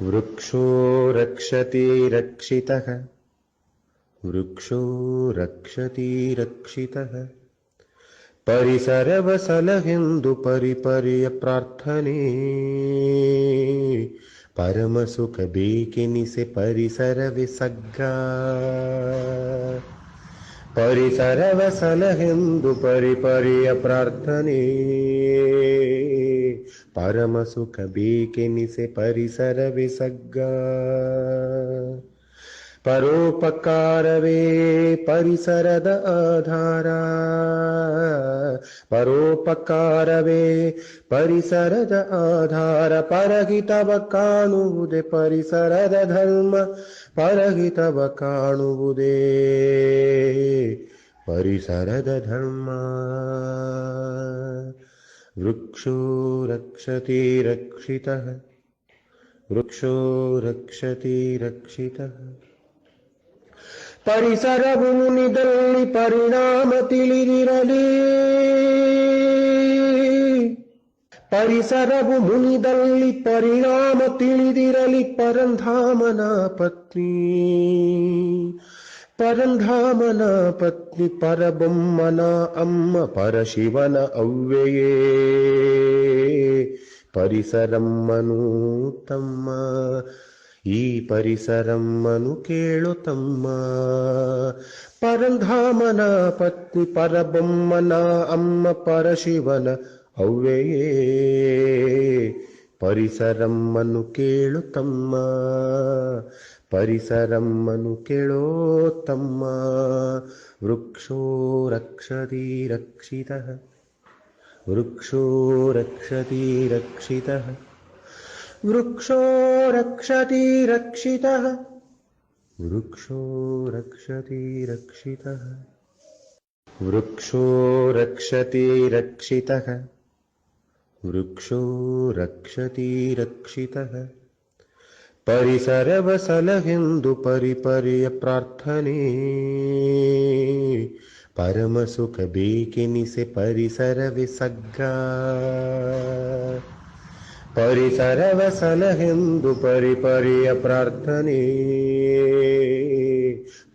वृक्षो रक्षति रक्षितः वृक्षो रक्षति रक्षितः परिसरवसलहिंदु परिपर्य प्रार्थने परम सुख बेकिनिसे परिसर विसग्गा परिसरवसलहिंदु परिपर्य प्रार्थने परम सुख बेकिनिसे परिसर विसग्गा ಪರೋಪಕಾರವೇ ಪರಿಸರದ ಆಧಾರ ಪರೋಪಕಾರವೇ ಪರಿಸರದ ಆಧಾರ ಪರಹಿತವ ಕಾಣುವುದೇ ಪರಿಸರದ ಧರ್ಮ ಪರಹಿತವ ಕಾಣುವುದೇ ಪರಿಸರದ ಧರ್ಮ ವೃಕ್ಷೋ ರಕ್ಷತಿ ರಕ್ಷಿತಃ ವೃಕ್ಷೋ ರಕ್ಷತಿ ರಕ್ಷಿತಃ ಪರಿಸರವು ಮುನಿದಲ್ಲಿ ಪರಿಣಾಮ ತಿಳಿದಿರಲಿ ಪರಿಸರವು ಮುನಿದಲ್ಲಿ ಪರಿಣಾಮ ತಿಳಿದಿರಲಿ ಪರಂಧಾಮನ ಪತ್ನಿ ಪರಂಧಾಮನ ಪತ್ನಿ ಪರಬೊಮ್ಮನ ಅಮ್ಮ ಪರಶಿವನ ಅವ್ವೆಯೇ ಪರಿಸರಮ್ಮನು ತಮ್ಮ ಈ ಪರಿಸರಮ್ಮನು ಕೇಳು ತಮ್ಮ ಪರಂಧಾಮನ ಪತ್ನಿ ಪರಬೊಮ್ಮನ ಅಮ್ಮ ಪರಶಿವನ ಅವ್ವೆಯೇ ಪರಿಸರಮ್ಮನು ಕೇಳು ತಮ್ಮ ಪರಿಸರಮ್ಮನು ಕೇಳೋ ತಮ್ಮ ವೃಕ್ಷೋ ರಕ್ಷತಿ ರಕ್ಷಿತಃ ವೃಕ್ಷೋ ರಕ್ಷತಿ ರಕ್ಷಿತಃ ವೃಕ್ಷೋ ರಕ್ಷತಿ ರಕ್ಷಿತಃ ವೃಕ್ಷೋ ರಕ್ಷತಿ ರಕ್ಷಿತಃ ವೃಕ್ಷೋ ರಕ್ಷತಿ ರಕ್ಷಿತಃ ವೃಕ್ಷೋ ರಕ್ಷತಿ ರಕ್ಷಿತಃ ಪರಿಸರವಸಲಹಿಂದು ಪರಿಪರ್ಯ ಪ್ರಾರ್ಥನೆ ಪರಮ ಸುಖ ಬೇಕೆನಿಸೆ ಪರಿಸರವೇ ಸಗ್ಗಾ ಪರಿಸರವಸಲಹಿಂದು ಪರಿಪರ್ಯ ಪ್ರಾರ್ಥನೆ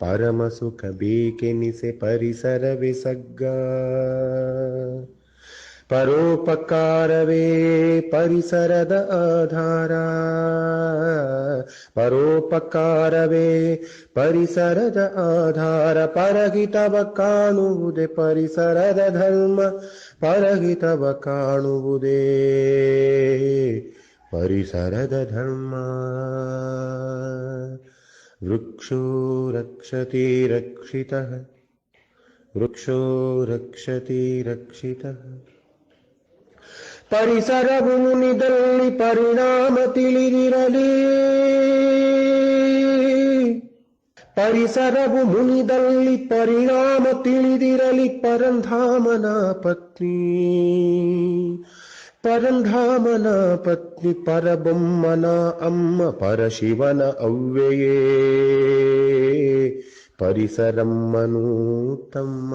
ಪರಮ ಸುಖ ಬೇಕೆನಿಸೆ ಪರಿಸರವೇ ಸಗ್ಗಾ ಪರೋಪಕಾರವೇ ಪರಿಸರದ ಆಧಾರ ಪರೋಪಕಾರವೇ ಪರಿಸರದ ಆಧಾರ ಪರಹಿತವ ಕಾಣುವುದೇ ಪರಿಸರದ ಧರ್ಮ ಪರಹಿತವ ಕಾಣುವುದೇ ಪರಿಸರದ ಧರ್ಮ ವೃಕ್ಷೋ ರಕ್ಷತಿ ರಕ್ಷಿತಃ ವೃಕ್ಷೋ ರಕ್ಷತಿ ರಕ್ಷಿತಃ ಪರಿಸರವು ಮುನಿದಲ್ಲಿ ಪರಿಣಾಮ ತಿಳಿದಿರಲಿ ಪರಿಸರವು ಮುನಿದಲ್ಲಿ ಪರಿಣಾಮ ತಿಳಿದಿರಲಿ ಪರಂಧಾಮನ ಪತ್ನಿ ಪರಂಧಾಮನ ಪತ್ನಿ ಪರಬೊಮ್ಮನ ಅಮ್ಮ ಪರಶಿವನ ಅವ್ವೆಯೇ ಪರಿಸರಮ್ಮನು ತಮ್ಮ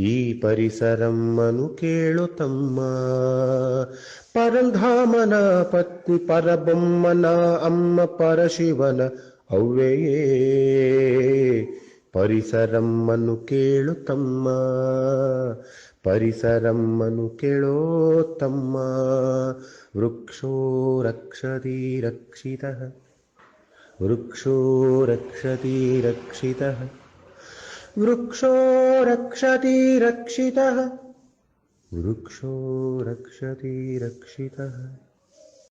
ಈ ಪರಿಸರಮ್ಮನು ಕೇಳು ತಮ್ಮ ಪರಂಧಾಮನ ಪತ್ನಿ ಪರಬೊಮ್ಮನ ಅಮ್ಮ ಪರಶಿವನ ಅವ್ವೆಯೇ ಪರಿಸರಮ್ಮನು ಕೇಳು ತಮ್ಮ ಪರಿಸರಮ್ಮನು ಕೇಳೋ ತಮ್ಮ ವೃಕ್ಷೋ ರಕ್ಷತಿ ರಕ್ಷಿತಃ ವೃಕ್ಷೋ ರಕ್ಷತಿ ರಕ್ಷಿತಃ ವೃಕ್ಷೋ ರಕ್ಷತಿ ರಕ್ಷಿತಃ ವೃಕ್ಷೋ ರಕ್ಷತಿ ರಕ್ಷಿತಃ